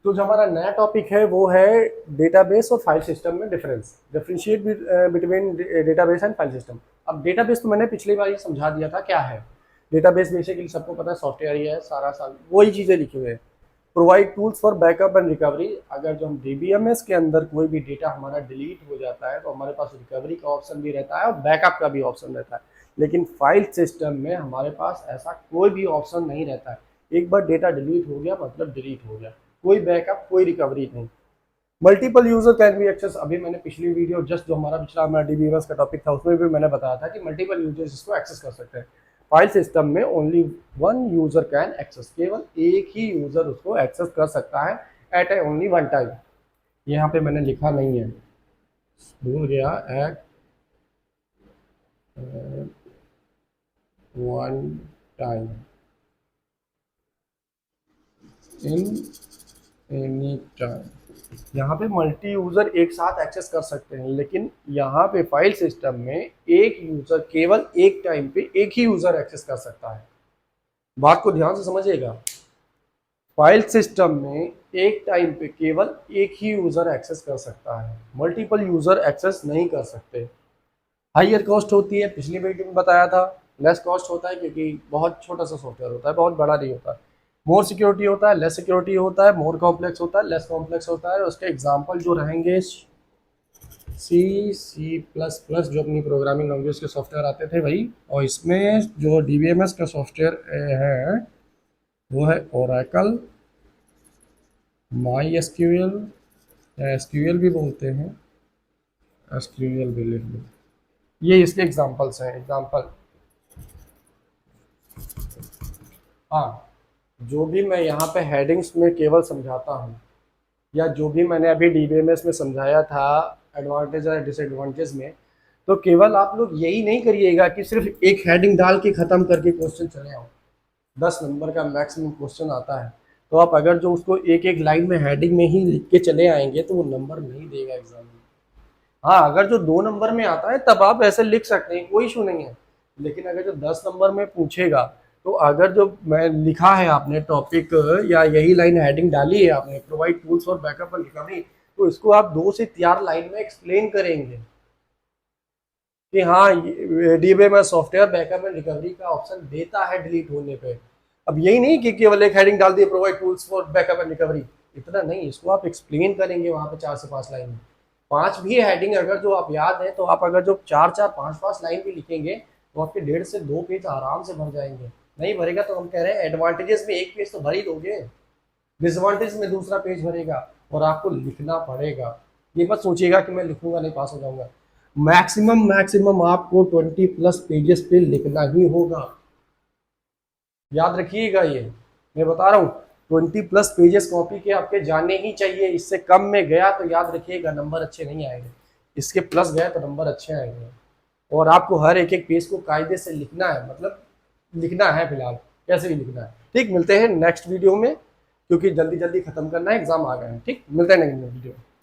तो जो हमारा नया टॉपिक है वो है डेटाबेस और फाइल सिस्टम में differentiate between database and file system. अब डेटाबेस तो मैंने पिछली बार ही समझा दिया था क्या है। डेटाबेस बेसिकली सबको पता है सॉफ्टवेयर ही है, सारा साल वही चीज़ें लिखी हुई है। Provide tools for backup and recovery. अगर जो हम डीबीएमएस के अंदर कोई भी डेटा हमारा डिलीट हो जाता है तो हमारे पास रिकवरी का ऑप्शन भी रहता है और बैकअप का भी ऑप्शन रहता है। लेकिन फाइल सिस्टम में हमारे पास ऐसा कोई भी ऑप्शन नहीं रहता है। एक बार डेटा डिलीट हो गया मतलब डिलीट हो गया, कोई बैकअप कोई रिकवरी नहीं। Multiple user can be access. अभी मैंने पिछली वीडियो जस्ट जो हमारा डीबीएमएस का टॉपिक था उसमें भी मैंने बताया था कि मल्टीपल यूजर्स इसको एक्सेस कर सकते हैं। फाइल सिस्टम में only one user can access, केवल एक ही यूजर उसको एक्सेस कर सकता है at a only one time. यहाँ पे मैंने लिखा नहीं है, भूल गया, at one time in any time. यहाँ पे मल्टी यूजर एक साथ एक्सेस कर सकते हैं, लेकिन यहाँ पे फाइल सिस्टम में एक यूजर केवल एक टाइम पे एक ही यूजर एक्सेस कर सकता है। बात को ध्यान से समझिएगा, फाइल सिस्टम में एक टाइम पे केवल एक ही यूजर एक्सेस कर सकता है, मल्टीपल यूजर एक्सेस नहीं कर सकते। हाइयर कॉस्ट होती है, पिछली वीडियो में बताया था। लेस कॉस्ट होता है क्योंकि बहुत छोटा सा सॉफ्टवेयर होता है, बहुत बड़ा नहीं होता। मोर सिक्योरिटी होता है, लेस सिक्योरिटी होता है, मोर कॉम्प्लेक्स होता है, लेस कॉम्प्लेक्स होता है। और उसके एग्जाम्पल जो रहेंगे C++ जो अपनी प्रोग्रामिंग लैंग्वेज के सॉफ्टवेयर आते थे भाई। और इसमें जो डीबीएमएस का सॉफ्टवेयर है वो है ओरेकल, माई एसक्यूएल या एसक्यूएल भी बोलते हैं, एसक्यूएल भी लिख लो। ये इसके एग्जाम्पल्स हैं, एग्जाम्पल। हाँ, जो भी मैं यहाँ पे हेडिंग्स में केवल समझाता हूँ या जो भी मैंने अभी डीबीएमएस में समझाया था एडवांटेज और डिसएडवांटेज में, तो केवल आप लोग यही नहीं करिएगा कि सिर्फ एक हेडिंग डाल के ख़त्म करके क्वेश्चन चले आओ। 10 नंबर का मैक्सिमम क्वेश्चन आता है, तो आप अगर जो उसको एक एक लाइन में हेडिंग में ही लिख के चले आएंगे तो वो नंबर नहीं देगा एग्जाम में। हाँ, अगर जो 2 नंबर में आता है तब आप ऐसे लिख सकते हैं, कोई इशू नहीं है। लेकिन अगर जो 10 नंबर में पूछेगा, तो अगर जो मैं लिखा है आपने टॉपिक या यही लाइन हेडिंग डाली है आपने, provide tools for backup and recovery, तो इसको आप 2 से 4 लाइन में एक्सप्लेन करेंगे कि हाँ DBMS software backup and recovery का ऑप्शन देता है डिलीट होने पे। अब यही नहीं कि केवल एक हेडिंग डाल दिए provide tools for backup and recovery, इतना नहीं, इसको आप एक्सप्लेन करेंगे वहां पे 4 से 5 लाइन में। 5 भी हेडिंग अगर जो आप याद है तो आप अगर जो 4 4 5 5 लाइन भी लिखेंगे तो आपके 1.5 से 2 पेज आराम से भर जाएंगे। नहीं भरेगा तो हम कह रहे हैं एडवांटेजेस में एक पेज तो भर ही दोगे, डिसएडवांटेज में दूसरा पेज भरेगा और आपको लिखना पड़ेगा। ये मत सोचिएगा कि मैं लिखूंगा नहीं पास हो जाऊंगा। मैक्सिमम मैक्सिमम आपको 20+ पेजेस पे लिखना ही होगा, याद रखिएगा। ये मैं बता रहा हूँ, 20+ पेजेस कॉपी के आपके जाने ही चाहिए। इससे कम में गया तो याद रखिएगा नंबर अच्छे नहीं आएंगे, इसके प्लस गए तो नंबर अच्छे आएंगे। और आपको हर एक एक पेज को कायदे से लिखना है, मतलब लिखना है फिलहाल, कैसे भी लिखना है। ठीक, मिलते हैं नेक्स्ट वीडियो में, क्योंकि जल्दी जल्दी खत्म करना है, एग्जाम आ गए हैं। ठीक, मिलते हैं नेक्स्ट वीडियो में।